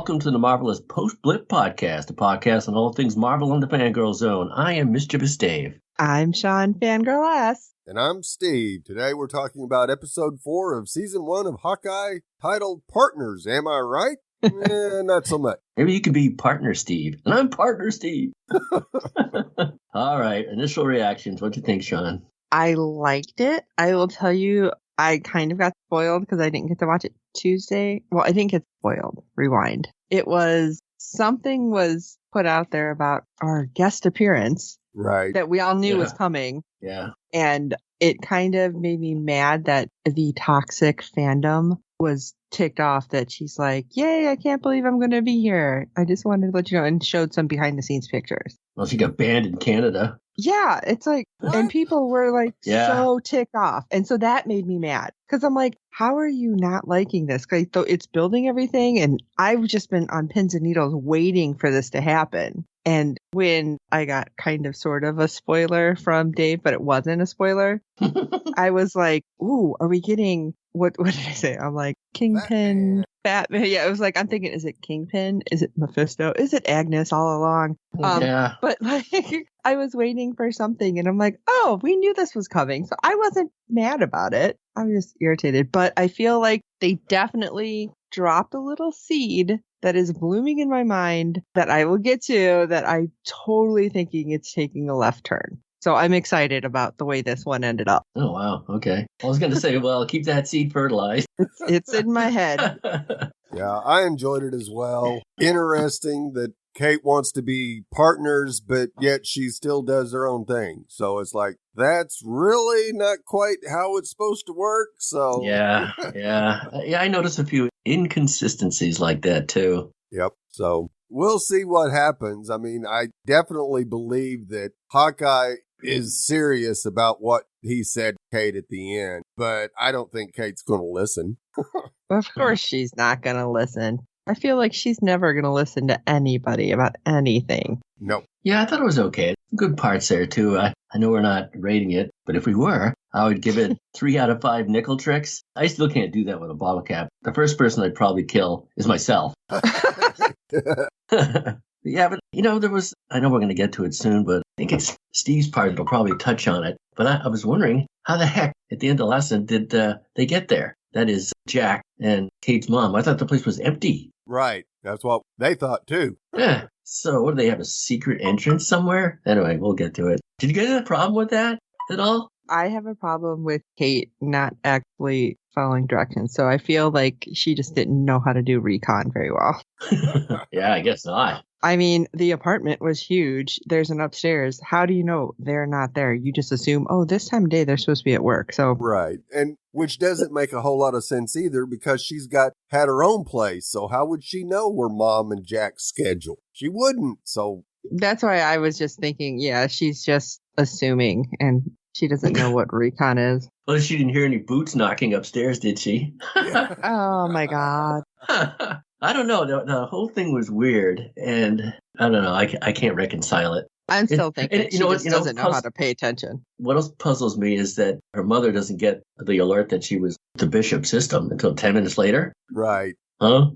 welcome to the Marvelous Post-Blip Podcast, a podcast on all things Marvel on the Fangirl Zone. I am Mischevious Dave. I'm Sean Fangirl S. And I'm Steve. Today we're talking about episode 4 of season 1 of Hawkeye, titled Partners. Am I right? Not so much. Maybe you could be Partner Steve. And I'm Partner Steve. All right, initial reactions. What do you think, Sean? I liked it. I will tell you, I kind of got spoiled because I didn't get to watch it Tuesday. Well, I didn't get spoiled. Rewind. It was, something was put out there about our guest appearance. Right. That we all knew was coming. Yeah. And it kind of made me mad that the toxic fandom was ticked off that she's like, yay, I can't believe I'm going to be here. I just wanted to let you know, and showed some behind the scenes pictures. Well, she got banned in Canada. Yeah, it's like, what? And people were like so ticked off. And so that made me mad because I'm like, how are you not liking this? Because it's building everything. And I've just been on pins and needles waiting for this to happen. And when I got kind of sort of a spoiler from Dave, but it wasn't a spoiler, I was like, ooh, are we getting, what did I say? I'm like, Kingpin, Batman. Yeah, it was like, I'm thinking, is it Kingpin? Is it Mephisto? Is it Agnes all along? Yeah. But like, I was waiting for something and I'm like, oh, we knew this was coming. So I wasn't mad about it. I was just irritated. But I feel like they definitely dropped a little seed that is blooming in my mind that I will get to, that I'm totally thinking it's taking a left turn. So I'm excited about the way this one ended up. Oh, wow. Okay. I was going to say, well, keep that seed fertilized. It's in my head. Yeah, I enjoyed it as well. Interesting that Kate wants to be partners, but yet she still does her own thing. So it's like, that's really not quite how it's supposed to work. So Yeah. I noticed a few inconsistencies like that, too. Yep. So we'll see what happens. I mean, I definitely believe that Hawkeye is serious about what he said to Kate at the end, but I don't think Kate's going to listen. Of course she's not going to listen. I feel like she's never going to listen to anybody about anything. Nope. Yeah, I thought it was okay. Good parts there, too. I know we're not rating it, but if we were, I would give it 3 out of 5 nickel tricks. I still can't do that with a bottle cap. The first person I'd probably kill is myself. Yeah, but, there was, I know we're going to get to it soon, but I think it's Steve's part that'll probably touch on it. But I was wondering, how the heck, at the end of the lesson, did they get there? That is Jack and Kate's mom. I thought the place was empty. Right. That's what they thought, too. Yeah. So, what, do they have a secret entrance somewhere? Anyway, we'll get to it. Did you guys have a problem with that at all? I have a problem with Kate not actually following directions. So I feel like she just didn't know how to do recon very well. Yeah, I guess not. I mean, the apartment was huge. There's an upstairs. How do you know they're not there? You just assume, oh, this time of day they're supposed to be at work. So right. And which doesn't make a whole lot of sense either because she's had her own place. So how would she know where Mom and Jack's schedule? She wouldn't. So that's why I was just thinking, yeah, she's just assuming and she doesn't know what recon is. Well, she didn't hear any boots knocking upstairs, did she? Oh, my God. I don't know. The whole thing was weird, and I don't know. I can't reconcile it. I'm still thinking she just doesn't know how to pay attention. What else puzzles me is that her mother doesn't get the alert that she was the Bishop system until 10 minutes later. Right. Huh?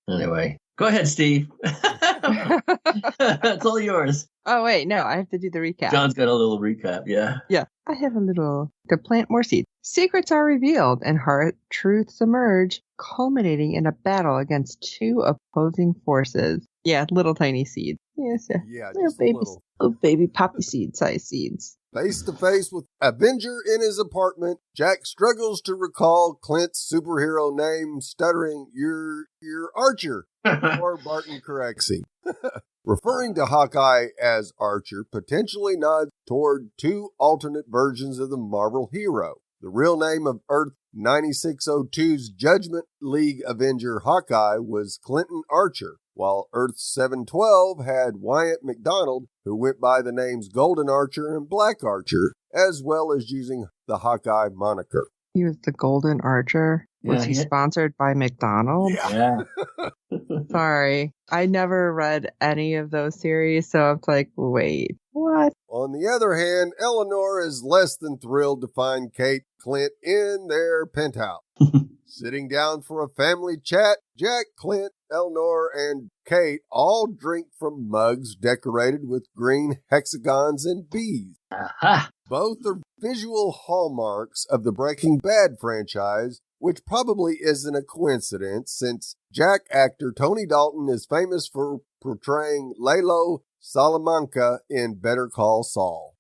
Anyway, go ahead, Steve. It's all yours. Oh, wait, no, I have to do the recap. John's got a little recap, yeah. Yeah, I have a little to plant more seeds. Secrets are revealed and hard truths emerge, culminating in a battle against 2 opposing forces. Yeah, little tiny seeds. Yes, yeah, little baby poppy seed size seeds. Face to face with Avenger in his apartment, Jack struggles to recall Clint's superhero name, stuttering, "You're Archer," or Barton corrects him. Referring to Hawkeye as Archer potentially nods toward 2 alternate versions of the Marvel hero. The real name of Earth 9602's Judgment League Avenger Hawkeye was Clinton Archer, while Earth 712 had Wyatt McDonald, who went by the names Golden Archer and Black Archer, as well as using the Hawkeye moniker. He was the Golden Archer. Was he sponsored by McDonald's? Yeah. Sorry. I never read any of those series, so it's like, wait, what? On the other hand, Eleanor is less than thrilled to find Kate Clint in their penthouse. Sitting down for a family chat, Jack, Clint, Eleanor, and Kate all drink from mugs decorated with green hexagons and bees. Aha! Both are visual hallmarks of the Breaking Bad franchise, which probably isn't a coincidence since Jack actor Tony Dalton is famous for portraying Lalo Salamanca in Better Call Saul.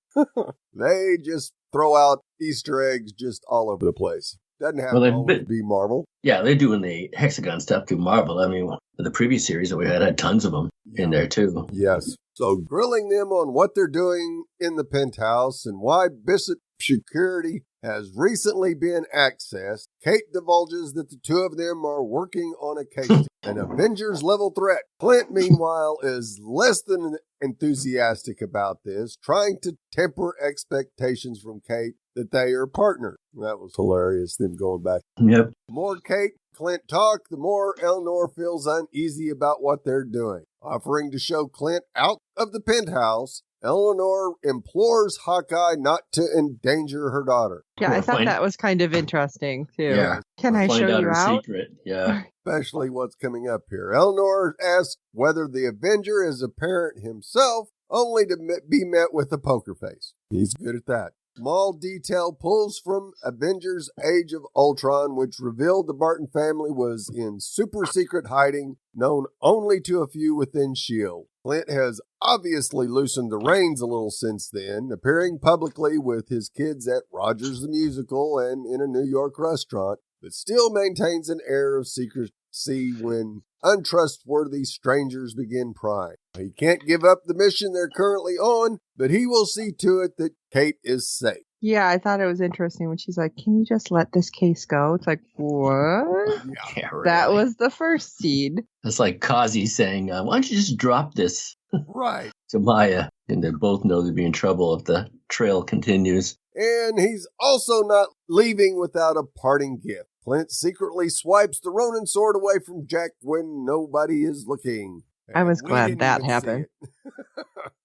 They just throw out Easter eggs just all over the place. Doesn't have to always be Marvel. Yeah, they're doing the hexagon stuff through Marvel. I mean, the previous series that we had tons of them in there too. Yes. So grilling them on what they're doing in the penthouse and why Bishop security has recently been accessed, Kate divulges that the two of them are working on a case, an Avengers level threat. Clint, meanwhile, is less than enthusiastic about this, trying to temper expectations from Kate that they are partners. That was hilarious, them going back. Yep. The more Kate and Clint talk, the more Eleanor feels uneasy about what they're doing. Offering to show Clint out of the penthouse, Eleanor implores Hawkeye not to endanger her daughter. Yeah, I thought that was kind of interesting, too. Yeah. Can I show you out? Secret. Yeah. Especially what's coming up here. Eleanor asks whether the Avenger is a parent himself, only to be met with a poker face. He's good at that. Small detail pulls from Avengers Age of Ultron, which revealed the Barton family was in super secret hiding, known only to a few within S.H.I.E.L.D. Clint has obviously loosened the reins a little since then, appearing publicly with his kids at Rogers the Musical and in a New York restaurant, but still maintains an air of secrecy when untrustworthy strangers begin prying. He can't give up the mission they're currently on, but he will see to it that Kate is safe. Yeah, I thought it was interesting when she's like, can you just let this case go? It's like, what? Yeah, really. That was the first scene. It's like Kazi saying, why don't you just drop this? Right. To Maya. And they both know they'd be in trouble if the trail continues. And he's also not leaving without a parting gift. Clint secretly swipes the Ronin sword away from Jack when nobody is looking. I was glad that happened.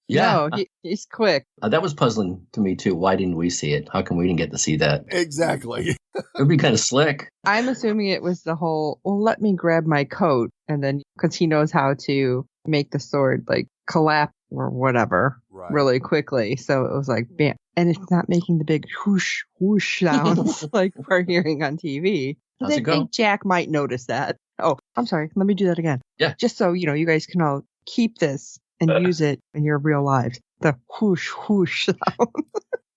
Yeah. No, he's quick. That was puzzling to me, too. Why didn't we see it? How come we didn't get to see that? Exactly. It would be kind of slick. I'm assuming it was the whole, well, let me grab my coat. And then, because he knows how to make the sword, like, collapse or whatever really quickly. So it was like, bam. And it's not making the big whoosh, whoosh sounds like we're hearing on TV. How's I it go? think Jack might notice that. Oh, I'm sorry. Let me do that again. Yeah. Just so, you guys can all keep this and use it in your real lives. The whoosh, whoosh sound.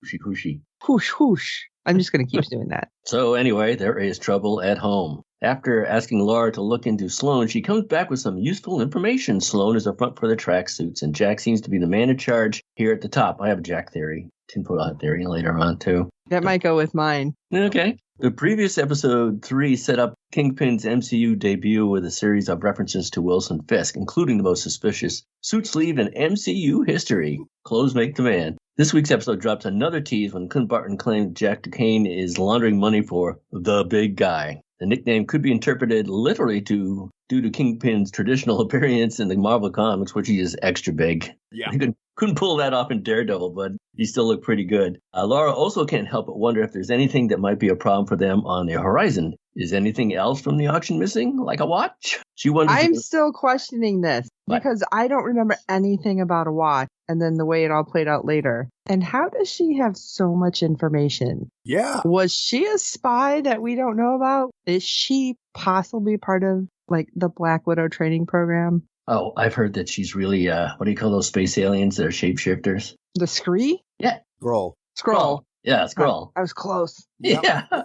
Whooshy, whooshy. Whoosh, whoosh. I'm just going to keep doing that. So anyway, there is trouble at home. After asking Laura to look into Sloan, she comes back with some useful information. Sloan is up front for the tracksuits, and Jack seems to be the man in charge here at the top. I have a Jack theory. Tinfoil hat theory later on, too. That might go with mine. Okay. The previous episode 3 set up Kingpin's MCU debut with a series of references to Wilson Fisk, including the most suspicious suit sleeve in MCU history. Clothes make the man. This week's episode drops another tease when Clint Barton claims Jack Duquesne is laundering money for the big guy. The nickname could be interpreted literally due to Kingpin's traditional appearance in the Marvel comics, which he is extra big. Yeah. He couldn't pull that off in Daredevil, but he still looked pretty good. Laura also can't help but wonder if there's anything that might be a problem for them on the horizon. Is anything else from the auction missing, like a watch? She wonders. I'm still questioning this because I don't remember anything about a watch and then the way it all played out later. And how does she have so much information? Yeah. Was she a spy that we don't know about? Is she possibly part of like the Black Widow training program? Oh, I've heard that she's really, what do you call those space aliens that are shapeshifters? The Scree? Yeah. Scroll. Yeah, Skrull. I was close. Yep. Yeah.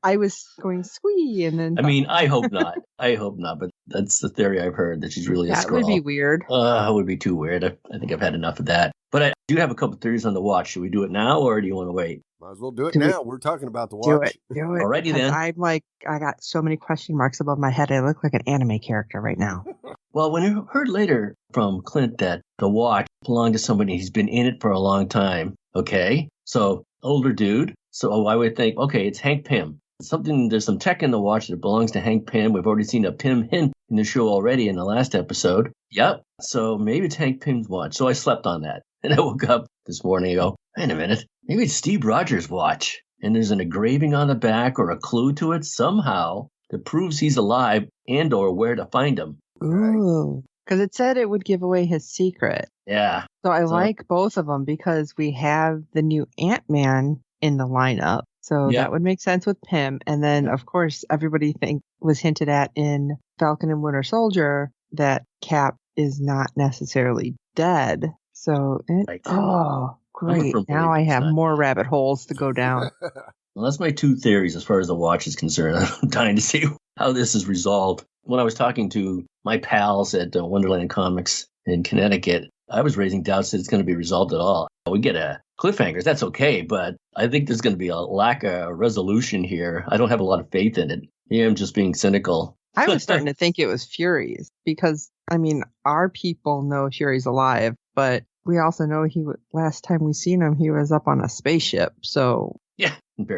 I was going squee and then. I mean, I hope not. But that's the theory I've heard, that she's really a Skrull. That would be weird. It would be too weird. I think I've had enough of that. But I do have a couple theories on the watch. Should we do it now or do you want to wait? Might as well do it now. We're talking about the watch. Do it. Alrighty then. I'm like, I got so many question marks above my head. I look like an anime character right now. Well, when I heard later from Clint that the watch belonged to somebody who's been in it for a long time, okay? So, older dude. So I would think, okay, it's Hank Pym. There's some tech in the watch that belongs to Hank Pym. We've already seen a Pym hint in the show already in the last episode. Yep. So maybe it's Hank Pym's watch. So I slept on that. And I woke up this morning and go, wait a minute. Maybe it's Steve Rogers' watch. and there's an engraving on the back or a clue to it somehow that proves he's alive and or where to find him. Ooh, because it said it would give away his secret. Yeah. So I like both of them because we have the new Ant-Man in the lineup. So that would make sense with Pym. And then, of course, everybody was hinted at in Falcon and Winter Soldier that Cap is not necessarily dead. So, oh, great. Now I have more rabbit holes to go down. Well, that's my two theories as far as the watch is concerned. I'm dying to see how this is resolved. When I was talking to my pals at Wonderland Comics in Connecticut, I was raising doubts that it's going to be resolved at all. We get a cliffhangers, that's okay, but I think there's going to be a lack of resolution here. I don't have a lot of faith in it. Yeah, I'm just being cynical. I was starting to think it was Fury's because, I mean, our people know Fury's alive, but we also know last time we seen him, he was up on a spaceship. So yeah,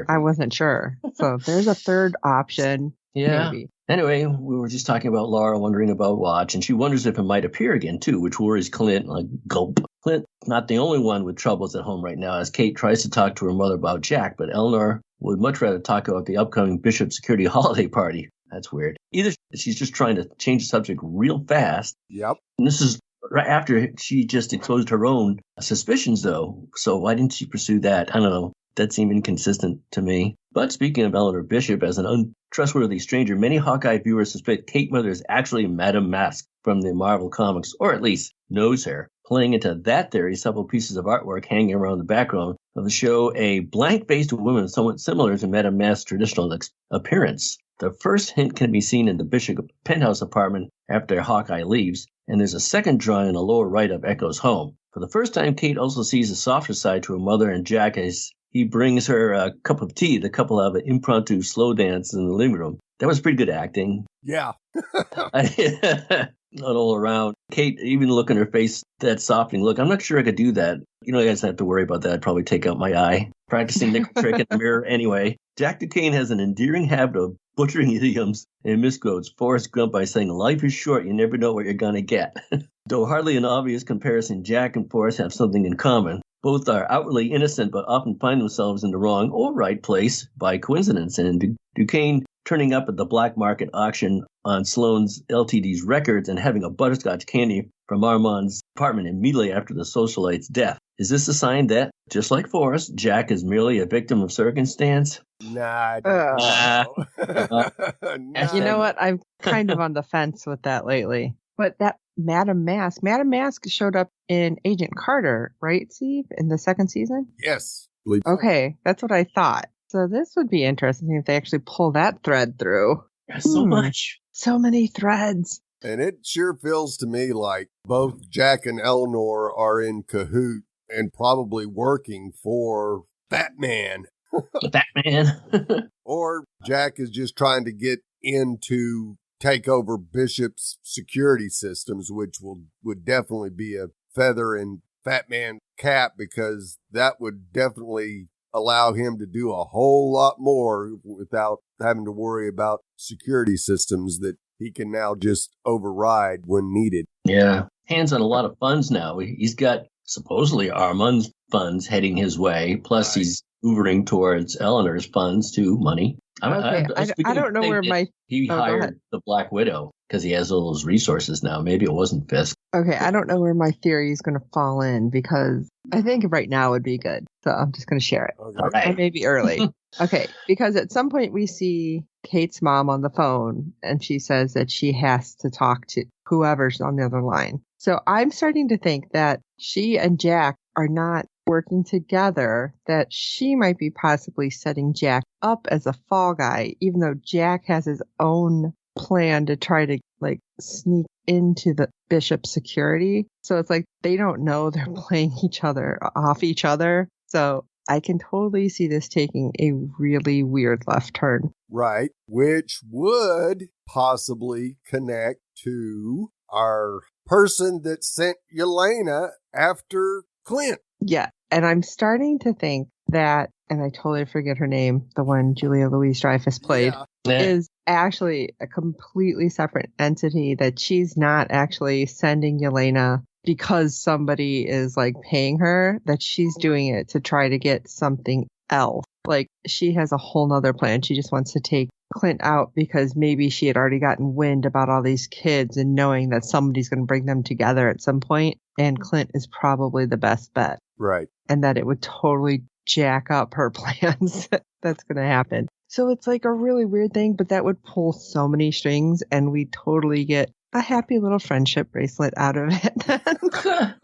I wasn't sure. So there's a third option. Yeah. Maybe. Anyway, we were just talking about Laura wondering about Watch, and she wonders if it might appear again, too, which worries Clint, like, gulp. Clint, not the only one with troubles at home right now, as Kate tries to talk to her mother about Jack, but Eleanor would much rather talk about the upcoming Bishop Security holiday party. That's weird. Either she's just trying to change the subject real fast. Yep. And this is right after she just exposed her own suspicions, though. So why didn't she pursue that? I don't know. That seemed inconsistent to me. But speaking of Eleanor Bishop as an untrustworthy stranger, many Hawkeye viewers suspect Kate Mother is actually Madame Mask from the Marvel Comics, or at least knows her. Playing into that theory, several pieces of artwork hanging around the background of the show a blank-faced woman somewhat similar to Madame Mask's traditional appearance. The first hint can be seen in the Bishop penthouse apartment after Hawkeye leaves, and there's a second drawing in the lower right of Echo's home. For the first time, Kate also sees a softer side to her mother and Jack as he brings her a cup of tea. The couple have an impromptu slow dance in the living room. That was pretty good acting. Yeah. Not all around. Kate, even look in her face, that softening look. I'm not sure I could do that. You know, you guys don't have to worry about that. I'd probably take out my eye. Practicing the trick in the mirror anyway. Jack Duquesne has an endearing habit of butchering idioms and misquotes Forrest Gump by saying, "Life is short, you never know what you're going to get." Though hardly an obvious comparison, Jack and Forrest have something in common. Both are outwardly innocent, but often find themselves in the wrong or right place by coincidence. And Duquesne turning up at the black market auction on Sloan's LTD's records and having a butterscotch candy from Armand's apartment immediately after the socialite's death. Is this a sign that, just like Forrest, Jack is merely a victim of circumstance? Nah, I don't know. You know what? I'm kind of on the fence with that lately. But that Madame Mask showed up in Agent Carter, right, Steve, in the second season? Yes. Okay, that's what I thought. So this would be interesting if they actually pull that thread through. So much. So many threads. And it sure feels to me like both Jack and Eleanor are in cahoot and probably working for Batman. Batman. Or Jack is just trying to get into take over Bishop's security systems, which would definitely be a feather in Batman's cap, because that would definitely allow him to do a whole lot more without having to worry about security systems that he can now just override when needed. Yeah. Hands on a lot of funds now. He's got supposedly Armand's funds heading his way, plus he's hoovering towards Eleanor's funds too, money. I don't know where he hired the Black Widow because he has all those resources now. Maybe it wasn't Fisk. Okay, I don't know where my theory is going to fall in, because I think right now would be good. So I'm just going to share it. Okay. All right. Or maybe early. Okay, because at some point we see Kate's mom on the phone, and she says that she has to talk to whoever's on the other line. So I'm starting to think that she and Jack are not working together, that she might be possibly setting Jack up as a fall guy, even though Jack has his own plan to try to sneak into the Bishop security. So it's like they don't know they're playing each other off each other. So I can totally see this taking a really weird left turn. Right, which would possibly connect to our person that sent Yelena after Clint. Yeah, and I'm starting to think that, and I totally forget her name, the one Julia Louis-Dreyfus played, is actually a completely separate entity, that she's not actually sending Yelena because somebody is paying her, that she's doing it to try to get something else. like she has a whole nother plan. She just wants to take Clint out because maybe she had already gotten wind about all these kids and knowing that somebody's going to bring them together at some point, and Clint is probably the best bet. Right. And that it would totally jack up her plans. That's going to happen. So it's like a really weird thing, but that would pull so many strings and we totally get a happy little friendship bracelet out of it.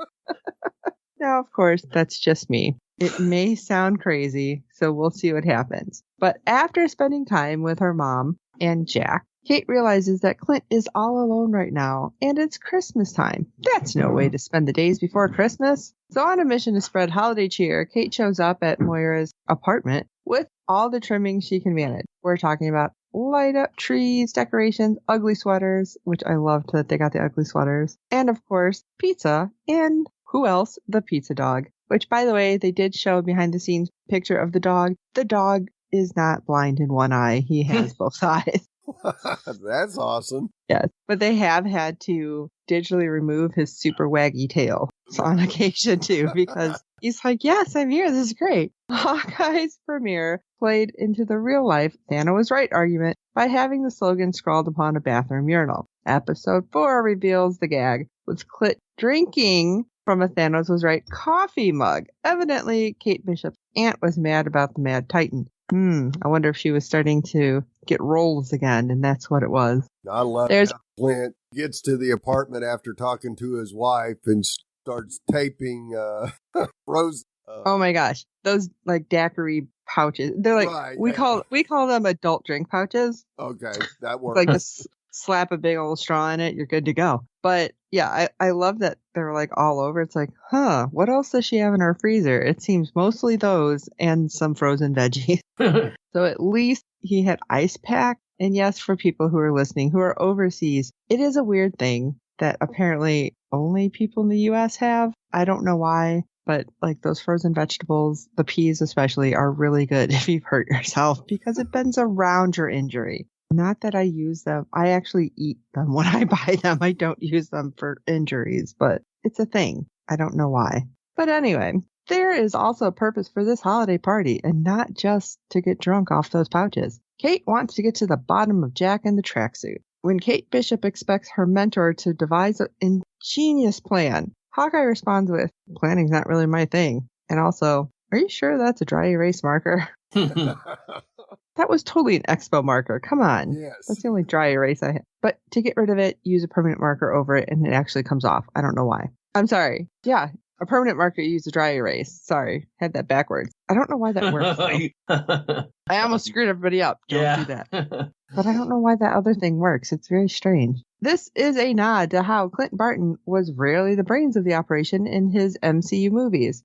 Now, of course, that's just me. It may sound crazy, so we'll see what happens. But after spending time with her mom and Jack, Kate realizes that Clint is all alone right now, and it's Christmas time. That's no way to spend the days before Christmas. So on a mission to spread holiday cheer, Kate shows up at Moira's apartment with all the trimmings she can manage. We're talking about light up trees, decorations, ugly sweaters, which I loved that they got the ugly sweaters, and of course, pizza, and who else? The pizza dog, which, by the way, they did show a behind the scenes picture of the dog. The dog is not blind in one eye. He has both eyes. That's awesome. Yes, but they have had to digitally remove his super waggy tail on occasion too, because he's like, yes, I'm here. This is great. Hawkeye's premiere played into the real life Thanos was right argument by having the slogan scrawled upon a bathroom urinal. Episode 4 reveals the gag with Clint drinking from a Thanos was right coffee mug. Evidently, Kate Bishop's aunt was mad about the Mad Titan. I wonder if she was starting to get roles again, and that's what it was. I love how Clint gets to the apartment after talking to his wife and starts taping Rose. Oh my gosh, those like daiquiri pouches. They're like we call them adult drink pouches. Okay, that works. Like just slap a big old straw in it, you're good to go. But yeah, I love that they're like all over. It's like, what else does she have in her freezer? It seems mostly those and some frozen veggies. So at least he had ice pack. And yes, for people who are listening who are overseas, it is a weird thing that apparently only people in the US have. I don't know why, but like those frozen vegetables, the peas especially, are really good if you've hurt yourself because it bends around your injury. Not that I use them. I actually eat them when I buy them. I don't use them for injuries, but it's a thing. I don't know why. But anyway, there is also a purpose for this holiday party and not just to get drunk off those pouches. Kate wants to get to the bottom of Jack and the tracksuit. When Kate Bishop expects her mentor to devise an ingenious plan, Hawkeye responds with, planning's not really my thing. And also, are you sure that's a dry erase marker? That was totally an expo marker. Come on. Yes. That's the only dry erase I have. But to get rid of it, use a permanent marker over it and it actually comes off. I don't know why. I'm sorry. Yeah, a permanent marker, use a dry erase. Sorry, had that backwards. I don't know why that works. I almost screwed everybody up. Don't do that. But I don't know why that other thing works. It's very strange. This is a nod to how Clint Barton was rarely the brains of the operation in his MCU movies.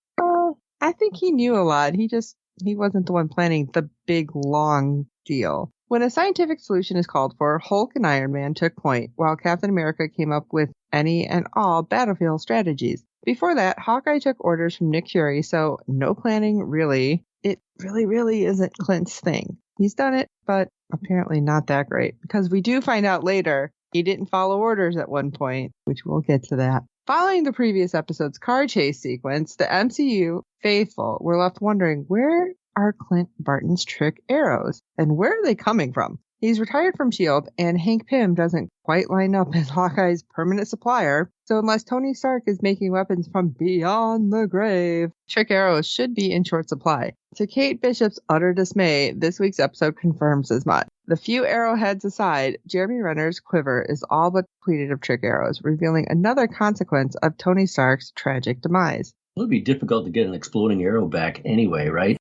I think he knew a lot. He wasn't the one planning the big, long deal. When a scientific solution is called for, Hulk and Iron Man took point, while Captain America came up with any and all battlefield strategies. Before that, Hawkeye took orders from Nick Fury, so no planning, really. It really isn't Clint's thing. He's done it, but apparently not that great, because we do find out later he didn't follow orders at one point, which we'll get to that. Following the previous episode's car chase sequence, the MCU faithful were left wondering, where are Clint Barton's trick arrows? And where are they coming from? He's retired from S.H.I.E.L.D., and Hank Pym doesn't quite line up as Hawkeye's permanent supplier, so unless Tony Stark is making weapons from beyond the grave, trick arrows should be in short supply. To Kate Bishop's utter dismay, this week's episode confirms as much. The few arrowheads aside, Jeremy Renner's quiver is all but depleted of trick arrows, revealing another consequence of Tony Stark's tragic demise. It would be difficult to get an exploding arrow back anyway, right?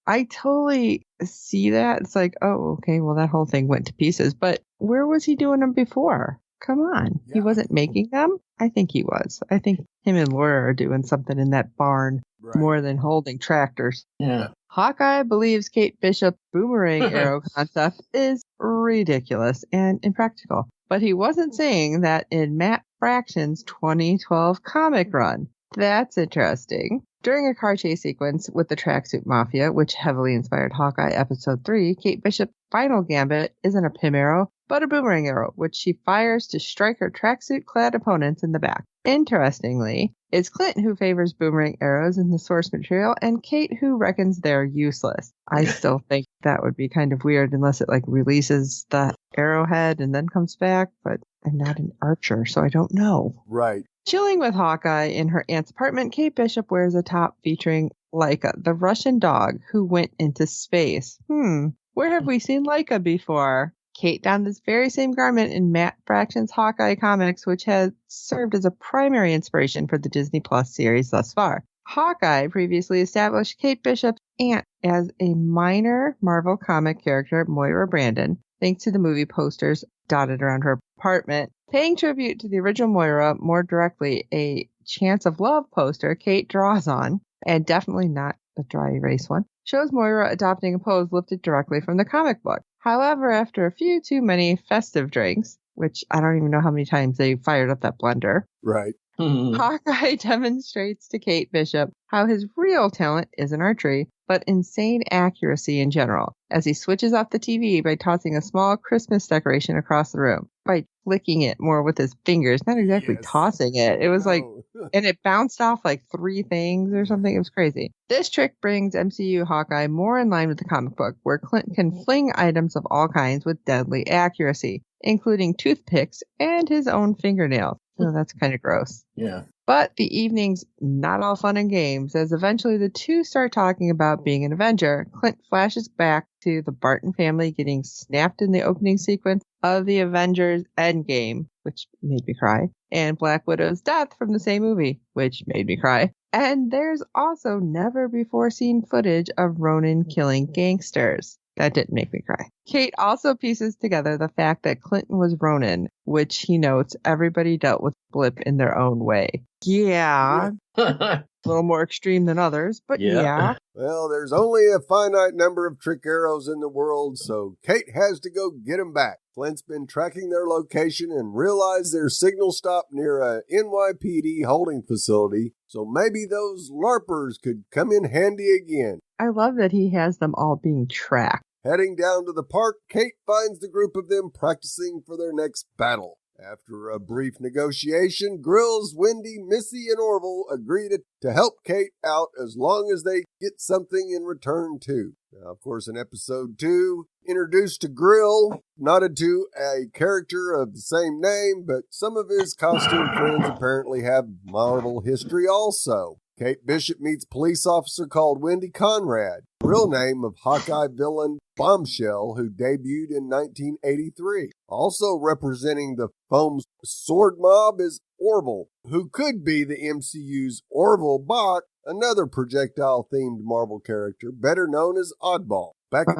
I totally see that. It's like, oh, okay, well, that whole thing went to pieces. But where was he doing them before? Come on. Yeah. He wasn't making them? I think he was. I think him and Laura are doing something in that barn more than holding tractors. Yeah. Hawkeye believes Kate Bishop's boomerang arrow concept is ridiculous and impractical. But he wasn't saying that in Matt Fraction's 2012 comic run. That's interesting. During a car chase sequence with the Tracksuit Mafia, which heavily inspired Hawkeye Episode 3, Kate Bishop's final gambit isn't a Pym arrow, but a boomerang arrow, which she fires to strike her tracksuit-clad opponents in the back. Interestingly, it's Clint who favors boomerang arrows in the source material and Kate who reckons they're useless. I still think that would be kind of weird unless it releases the arrowhead and then comes back, but I'm not an archer, so I don't know. Right. Chilling with Hawkeye in her aunt's apartment, Kate Bishop wears a top featuring Laika, the Russian dog who went into space. Where have we seen Laika before? Kate donned this very same garment in Matt Fraction's Hawkeye comics, which has served as a primary inspiration for the Disney Plus series thus far. Hawkeye previously established Kate Bishop's aunt as a minor Marvel comic character, Moira Brandon, thanks to the movie posters dotted around her apartment. Paying tribute to the original Moira more directly, a Chance of Love poster Kate draws on, and definitely not a dry erase one, shows Moira adopting a pose lifted directly from the comic book. However, after a few too many festive drinks, which I don't even know how many times they fired up that blender, Right. Hawkeye demonstrates to Kate Bishop how his real talent isn't archery, but insane accuracy in general, as he switches off the TV by tossing a small Christmas decoration across the room, by flicking it more with his fingers, not exactly tossing it. It was and it bounced off 3 things or something. It was crazy. This trick brings MCU Hawkeye more in line with the comic book, where Clint can fling items of all kinds with deadly accuracy, including toothpicks and his own fingernails. So that's kind of gross. Yeah. But the evening's not all fun and games, as eventually the two start talking about being an Avenger. Clint flashes back to the Barton family getting snapped in the opening sequence of the Avengers Endgame, which made me cry, and Black Widow's death from the same movie, which made me cry. And there's also never before seen footage of Ronin killing gangsters. That didn't make me cry. Kate also pieces together the fact that Clinton was Ronin, which he notes everybody dealt with Blip in their own way. Yeah. A little more extreme than others, but yeah. Well, there's only a finite number of trick arrows in the world, so Kate has to go get them back. Clint's been tracking their location and realized their signal stopped near a NYPD holding facility, so maybe those LARPers could come in handy again. I love that he has them all being tracked. Heading down to the park, Kate finds the group of them practicing for their next battle. After a brief negotiation, Grills, Wendy, Missy, and Orville agree to help Kate out as long as they get something in return too. Now, of course, in episode 2, introduced to Grill, nodded to a character of the same name, but some of his costume friends apparently have Marvel history also. Kate Bishop meets police officer called Wendy Conrad, real name of Hawkeye villain Bombshell, who debuted in 1983. Also representing the foam's sword mob is Orville, who could be the MCU's Orville Bach, another projectile-themed Marvel character, better known as Oddball.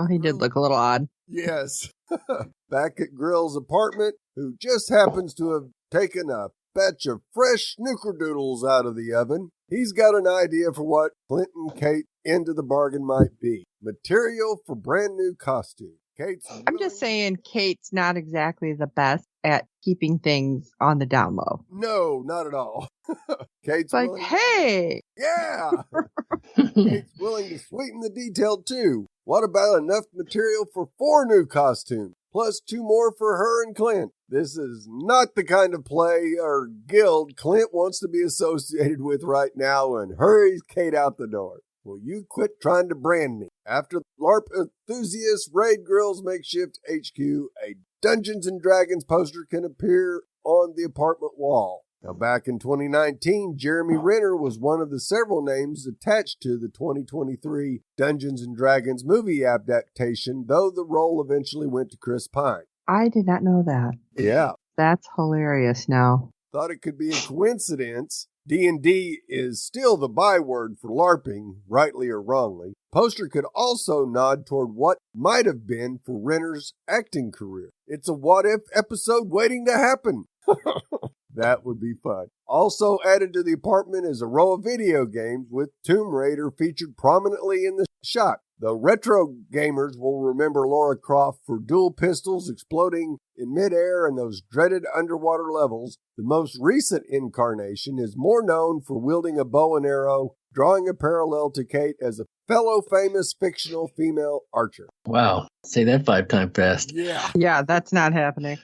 He did look a little odd. Yes. Back at Grill's apartment, who just happens to have taken a batch of fresh snickerdoodles out of the oven, he's got an idea for what Clint and Kate into the bargain might be. Material for brand new costume. I'm just saying Kate's not exactly the best at keeping things on the down low. No, not at all. Kate's hey! Yeah! Kate's willing to sweeten the detail too. What about enough material for 4 new costumes, plus 2 more for her and Clint? This is not the kind of play or guild Clint wants to be associated with right now and hurries Kate out the door. Will you quit trying to brand me? After LARP enthusiasts raid Grill's makeshift HQ, a Dungeons & Dragons poster can appear on the apartment wall. Now, back in 2019, Jeremy Renner was one of the several names attached to the 2023 Dungeons & Dragons movie adaptation, though the role eventually went to Chris Pine. I did not know that. Yeah. That's hilarious now. Thought it could be a coincidence. D&D is still the byword for LARPing, rightly or wrongly. Poster could also nod toward what might have been for Renner's acting career. It's a what-if episode waiting to happen. That would be fun. Also added to the apartment is a row of video games with Tomb Raider featured prominently in the shot. The retro gamers will remember Lara Croft for dual pistols exploding in midair and those dreaded underwater levels. The most recent incarnation is more known for wielding a bow and arrow, drawing a parallel to Kate as a fellow famous fictional female archer. Wow. Say that 5 times fast. Yeah. Yeah, that's not happening.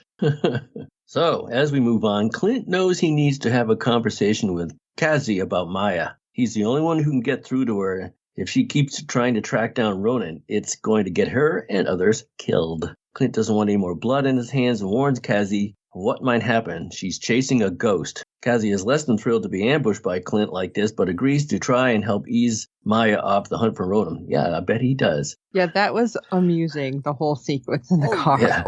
So, as we move on, Clint knows he needs to have a conversation with Cassie about Maya. He's the only one who can get through to her. If she keeps trying to track down Ronan, it's going to get her and others killed. Clint doesn't want any more blood in his hands and warns Cassie what might happen. She's chasing a ghost. Cassie is less than thrilled to be ambushed by Clint like this, but agrees to try and help ease Maya off the hunt for Ronan. Yeah, I bet he does. Yeah, that was amusing, the whole sequence in the car. Yeah.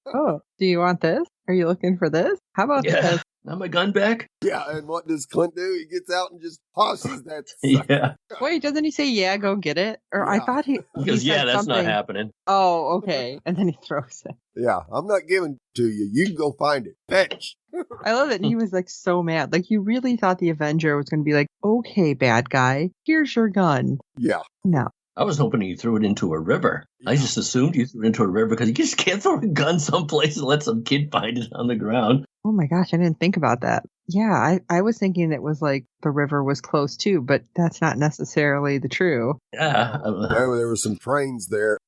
Oh, do you want this? Are you looking for this? How about this? Now my gun back? Yeah, and what does Clint do? He gets out and just tosses that sucker. Yeah. Wait, doesn't he say, yeah, go get it? Or I thought he goes, said yeah, that's something. not happening. Oh, okay. And then he throws it. Yeah, I'm not giving it to you. You can go find it. Fetch. I love it. He was like so mad. Like you really thought the Avenger was going to be like, okay, bad guy, here's your gun. Yeah. No. I was hoping he threw it into a river. Yeah. I just assumed he threw it into a river because you just can't throw a gun someplace and let some kid find it on the ground. Oh my gosh, I didn't think about that. Yeah, I was thinking it was like the river was close too, but that's not necessarily the true. Yeah. There were some trains there.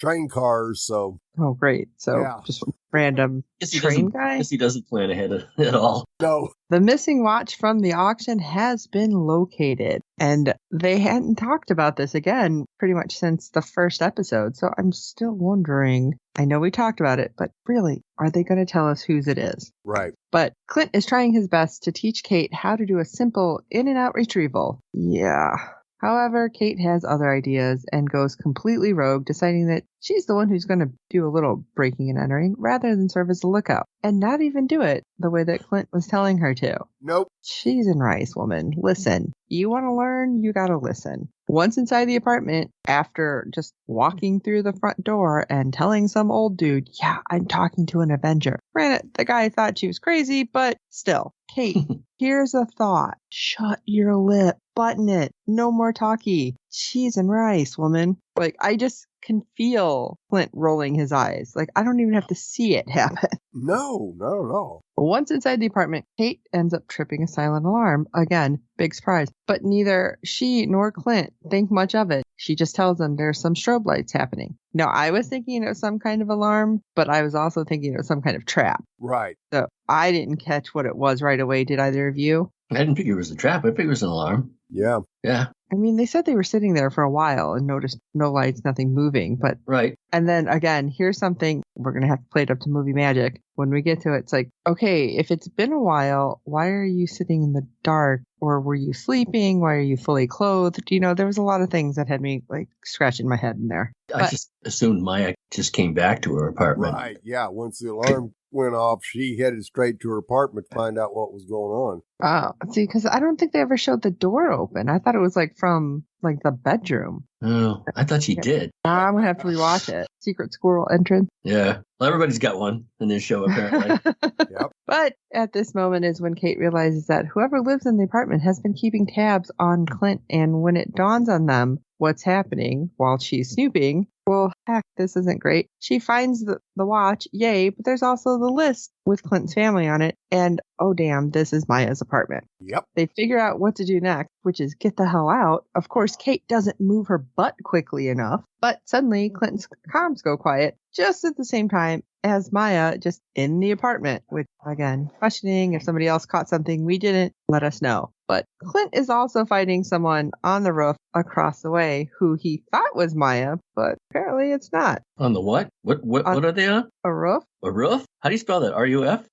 Train cars, so. Oh, great. So just random train guy? I guess he doesn't plan ahead at all. No. The missing watch from the auction has been located, and they hadn't talked about this again pretty much since the first episode, so I'm still wondering. I know we talked about it, but really, are they going to tell us whose it is? Right. But Clint is trying his best to teach Kate how to do a simple in and out retrieval. Yeah. However, Kate has other ideas and goes completely rogue, deciding that she's the one who's going to do a little breaking and entering rather than serve as a lookout, and not even do it the way that Clint was telling her to. Nope. Cheese and rice, woman. Listen. You want to learn? You got to listen. Once inside the apartment, after just walking through the front door and telling some old dude, yeah, I'm talking to an Avenger. Granted, the guy thought she was crazy, but still. Kate, here's a thought. Shut your lip. Button it. No more talkie. Cheese and rice, woman. Like, I just can feel Clint rolling his eyes. Like, I don't even have to see it happen. No, not at all. Once inside the apartment, Kate ends up tripping a silent alarm. Again, big surprise. But neither she nor Clint think much of it. She just tells them there's some strobe lights happening. Now, I was thinking it was some kind of alarm, but I was also thinking it was some kind of trap. Right. So I didn't catch what it was right away. Did either of you? I didn't figure it was a trap. I figured it was an alarm. Yeah. Yeah. I mean, they said they were sitting there for a while and noticed no lights, nothing moving. But right. And then again, here's something we're going to have to play it up to movie magic. When we get to it, it's like, okay, if it's been a while, why are you sitting in the dark? Or were you sleeping? Why are you fully clothed? You know, there was a lot of things that had me like scratching my head in there. I just assumed Maya just came back to her apartment. Right. Yeah. Once the alarm went off, she headed straight to her apartment to find out what was going on. Oh, see, because I don't think they ever showed the door open. I thought it was like from like the bedroom. Oh, I thought she did. I'm going to have to rewatch it. Secret squirrel entrance. Yeah. Well, everybody's got one in this show, apparently. Yep. But at this moment is when Kate realizes that whoever lives in the apartment has been keeping tabs on Clint. And when it dawns on them what's happening while she's snooping, well, heck, this isn't great. She finds the watch, yay, but there's also the list with Clinton's family on it. And, oh, damn, this is Maya's apartment. Yep. They figure out what to do next, which is get the hell out. Of course, Kate doesn't move her butt quickly enough, but suddenly Clinton's comms go quiet just at the same time as Maya just in the apartment, which, again, questioning if somebody else caught something we didn't, let us know. But Clint is also fighting someone on the roof across the way who he thought was Maya, but apparently it's not. On the what? What are they on? A roof? A roof? How do you spell that? R-U-F?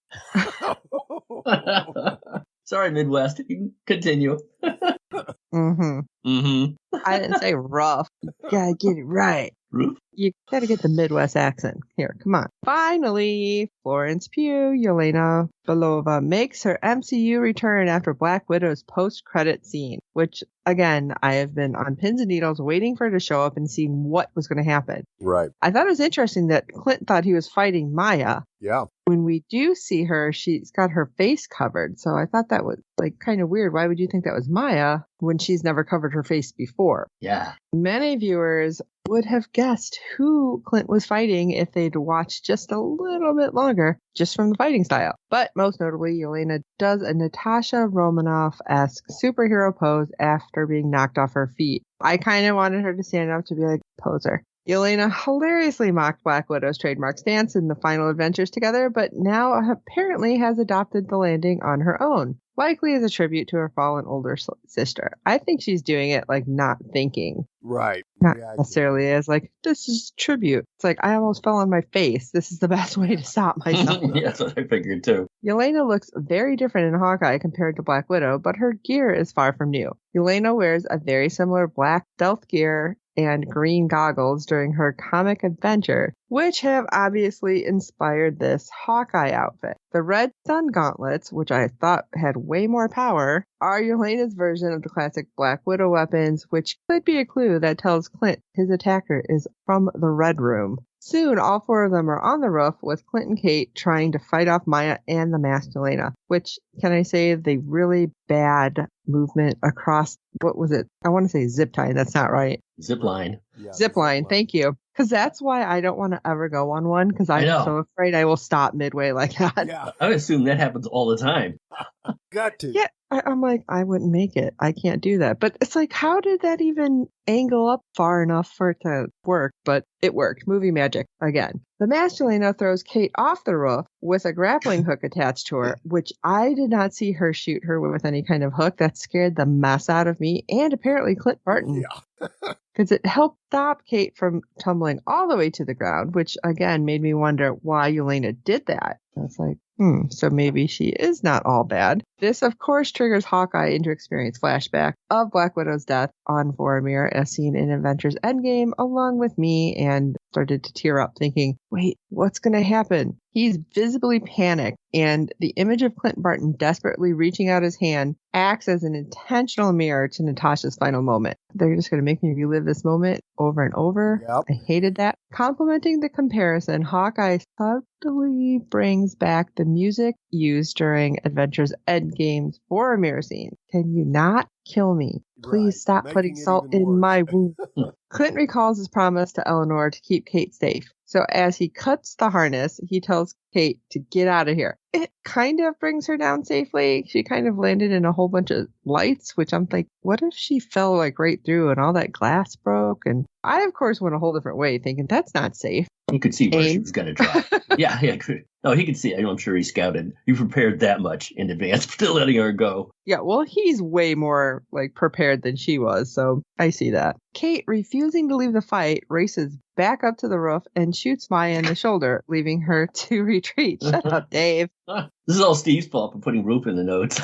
Sorry, Midwest. You can continue. Mm-hmm. Mm-hmm. I didn't say rough. You gotta get it right. Roof? You gotta get the Midwest accent. Here, come on. Finally, Florence Pugh, Yelena Belova makes her MCU return after Black Widow's post-credit scene, which, again, I have been on pins and needles waiting for her to show up and see what was going to happen. Right. I thought it was interesting that Clint thought he was fighting Maya. Yeah. When we do see her, she's got her face covered. So I thought that was like kind of weird. Why would you think that was Maya when she's never covered her face before? Yeah. Many viewers would have guessed who Clint was fighting if they'd watched just a little bit longer, just from the fighting style. But most notably, Yelena does a Natasha Romanoff-esque superhero pose after being knocked off her feet. I kind of wanted her to stand up to be like, poser. Yelena hilariously mocked Black Widow's trademark stance in the final adventures together, but now apparently has adopted the landing on her own, likely as a tribute to her fallen older sister. I think she's doing it like not thinking. Right. Not necessarily as like, this is tribute. It's like, I almost fell on my face. This is the best way to stop myself. Yeah, that's what I figured too. Yelena looks very different in Hawkeye compared to Black Widow, but her gear is far from new. Yelena wears a very similar black stealth gear and green goggles during her comic adventure, which have obviously inspired this Hawkeye outfit. The red sun gauntlets, which I thought had way more power, are Yelena's version of the classic Black Widow weapons, which could be a clue that tells Clint his attacker is from the Red Room. Soon, all four of them are on the roof with Clint and Kate trying to fight off Maya and the masked Yelena, which, can I say, the really bad movement across, what was it? I want to say zip tie. That's not right. Zip line. Yeah, Zip line. Thank you. Because that's why I don't want to ever go on one, because I'm so afraid I will stop midway like that. Yeah. I assume that happens all the time. Got to. Yeah. I'm like, I wouldn't make it. I can't do that. But it's like, how did that even angle up far enough for it to work? But it worked. Movie magic again. The masked Yelena throws Kate off the roof with a grappling hook attached to her, which I did not see her shoot her with any kind of hook. That scared the mess out of me and apparently Clint Barton. Yeah. Because it helped stop Kate from tumbling all the way to the ground, which again made me wonder why Yelena did that. I was like, so maybe she is not all bad. This, of course, triggers Hawkeye into experience flashback of Black Widow's death on Vormir as seen in Avengers Endgame, along with me, and started to tear up thinking, wait, what's going to happen? He's visibly panicked, and the image of Clint Barton desperately reaching out his hand acts as an intentional mirror to Natasha's final moment. They're just going to make me relive this moment over and over. Yep. I hated that. Complementing the comparison, Hawkeye subtly brings back the music used during Adventures Endgame's Vormir scene. Can you not kill me? Please stop putting salt in my wound. Clint recalls his promise to Eleanor to keep Kate safe. So as he cuts the harness, he tells Kate to get out of here. It kind of brings her down safely. She kind of landed in a whole bunch of lights, which I'm like, what if she fell like right through and all that glass broke? And I, of course, went a whole different way thinking that's not safe. He could see where she was going to drop. Yeah. No, he could see. I'm sure he scouted. You prepared that much in advance to letting her go. Yeah, well, he's way more like prepared than she was, so I see that. Kate, refusing to leave the fight, races back up to the roof and shoots Maya in the shoulder, leaving her to retreat. Shut up, Dave. This is all Steve's fault for putting Roof in the notes.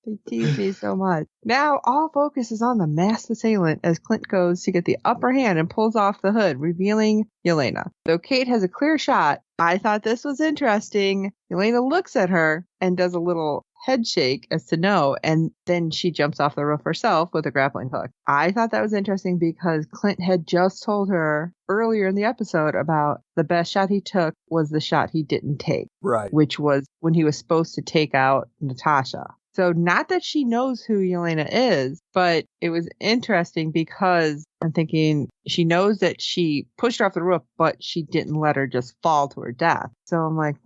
They tease me so much. Now, all focus is on the masked assailant as Clint goes to get the upper hand and pulls off the hood, revealing Yelena. Though Kate has a clear shot, I thought this was interesting. Yelena looks at her and does a little head shake as to no, and then she jumps off the roof herself with a grappling hook. I thought that was interesting because Clint had just told her earlier in the episode about the best shot he took was the shot he didn't take. Right. Which was when he was supposed to take out Natasha. So not that she knows who Yelena is, but it was interesting because I'm thinking she knows that she pushed her off the roof, but she didn't let her just fall to her death. So I'm like,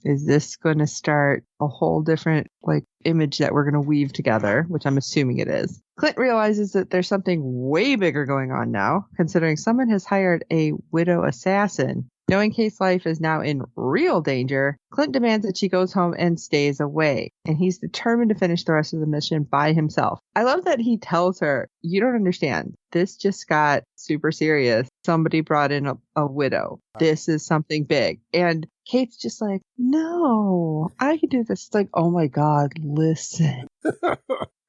is this going to start a whole different like image that we're going to weave together, which I'm assuming it is. Clint realizes that there's something way bigger going on now, considering someone has hired a widow assassin. Knowing Kate's life is now in real danger, Clint demands that she goes home and stays away, and he's determined to finish the rest of the mission by himself. I love that he tells her, you don't understand. This just got super serious. Somebody brought in a widow. This is something big. And Kate's just like, no, I can do this. It's like, oh my God, listen.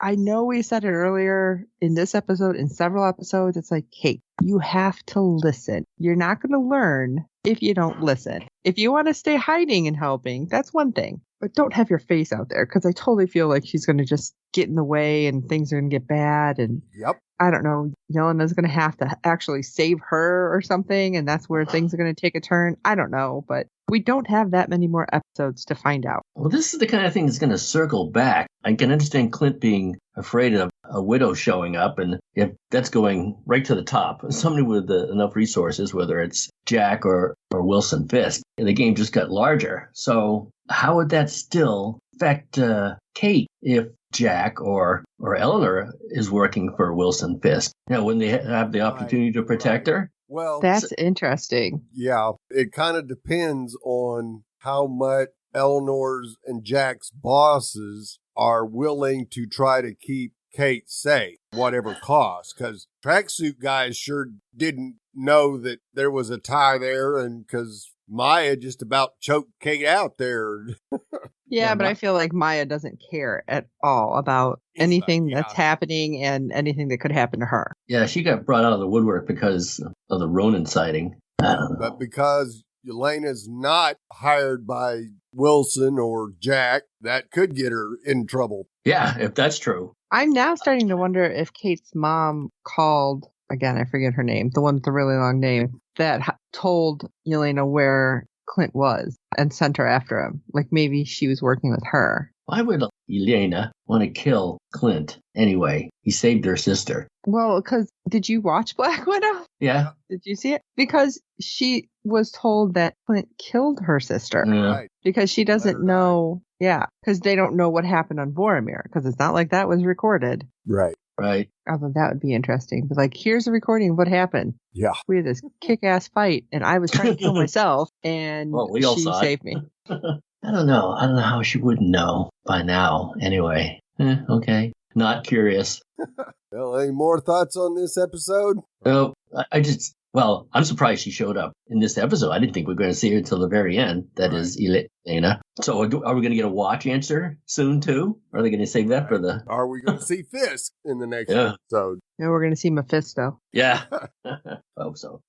I know we said it earlier in this episode, in several episodes. It's like, Kate, you have to listen. You're not going to learn if you don't listen. If you want to stay hiding and helping, that's one thing. But don't have your face out there, because I totally feel like she's going to just get in the way and things are going to get bad. And Yep. I don't know, Yelena's going to have to actually save her or something, and that's where things are going to take a turn. I don't know, but we don't have that many more episodes to find out. Well, this is the kind of thing that's going to circle back. I can understand Clint being afraid of a widow showing up, and if that's going right to the top. Somebody with enough resources, whether it's Jack or Wilson Fisk, and the game just got larger. So how would that still affect Kate if Jack or Eleanor is working for Wilson Fisk? Wouldn't they have the opportunity to protect her? Well, that's interesting. Yeah, it kind of depends on how much Eleanor's and Jack's bosses are willing to try to keep Kate safe, whatever cost, because tracksuit guys sure didn't know that there was a tie there, and because Maya just about choked Kate out there. Yeah, but I feel like Maya doesn't care at all about anything that's happening and anything that could happen to her. Yeah, she got brought out of the woodwork because of the Ronan sighting. I don't know. But because Elena's not hired by Wilson or Jack, that could get her in trouble. Yeah, if that's true. I'm now starting to wonder if Kate's mom called, again, I forget her name, the one with the really long name, that told Elena where Clint was and sent her after him. Like maybe she was working with her. Why would Elena want to kill Clint anyway? He saved her sister. Well, because did you watch Black Widow? Yeah. Did you see it? Because she was told that Clint killed her sister. Right. Because she doesn't know. Yeah. Because they don't know what happened on Boromir. Because it's not like that was recorded. Right. Right. Although that would be interesting. But like, here's a recording of what happened. Yeah. We had this kick-ass fight, and I was trying to kill myself, and we all she saw saved me. I don't know how she wouldn't know by now. Anyway. Okay. Not curious. Well, any more thoughts on this episode? No, I'm surprised she showed up in this episode. I didn't think we were going to see her until the very end. That is Elena. So are we going to get a watch answer soon, too? Or are they going to save that for the... Are we going to see Fisk in the next episode? Yeah, we're going to see Mephisto. Yeah. Hope so.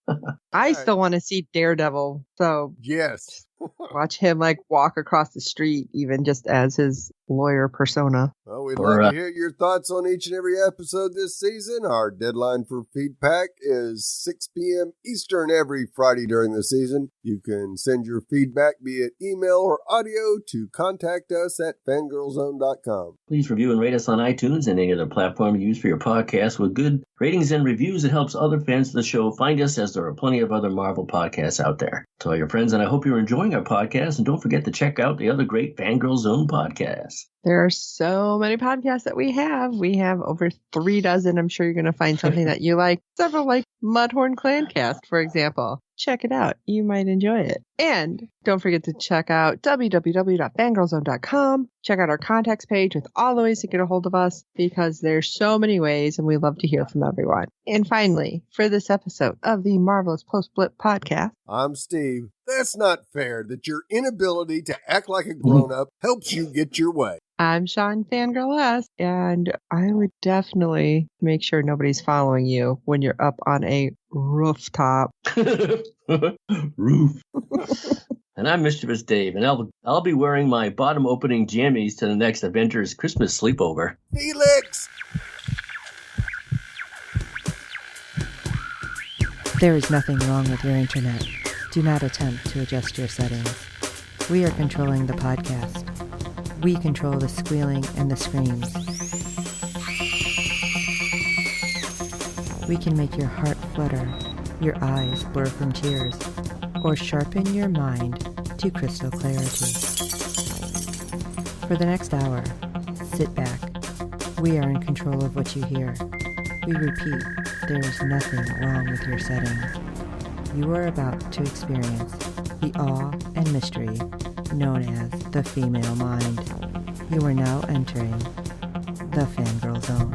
I still want to see Daredevil. So yes. Watch him like walk across the street, even just as his lawyer persona. Well, we'd love to hear your thoughts on each and every episode this season. Our deadline for feedback is 6 p.m. Eastern every Friday during the season. You can send your feedback via email or audio to contact us at fangirlzone.com. Please review and rate us on iTunes and any other platform you use for your podcast. With good ratings and reviews, it helps other fans of the show find us, as there are plenty of other Marvel podcasts out there. Tell your friends, and I hope you're enjoying our podcast, and don't forget to check out the other great Fangirl Zone podcasts. There are so many podcasts that we have. We have over 3 dozen. I'm sure you're going to find something that you like. Several like Mudhorn Clancast, for example. Check it out. You might enjoy it. And don't forget to check out www.fangirlzone.com. Check out our contacts page with all the ways to get a hold of us, because there's so many ways and we love to hear from everyone. And finally, for this episode of the Marvelous Post-Blip podcast, I'm Steve. That's not fair that your inability to act like a grown-up helps you get your way. I'm Sean Fangirl S, and I would definitely make sure nobody's following you when you're up on a rooftop. Roof. And I'm Mischevious Dave, and I'll be wearing my bottom-opening jammies to the next Avengers Christmas sleepover. Felix! There is nothing wrong with your internet. Do not attempt to adjust your settings. We are controlling the podcast. We control the squealing and the screams. We can make your heart flutter, your eyes blur from tears, or sharpen your mind to crystal clarity. For the next hour, sit back. We are in control of what you hear. We repeat, there is nothing wrong with your settings. You are about to experience the awe and mystery known as the female mind. You are now entering the Fangirl Zone.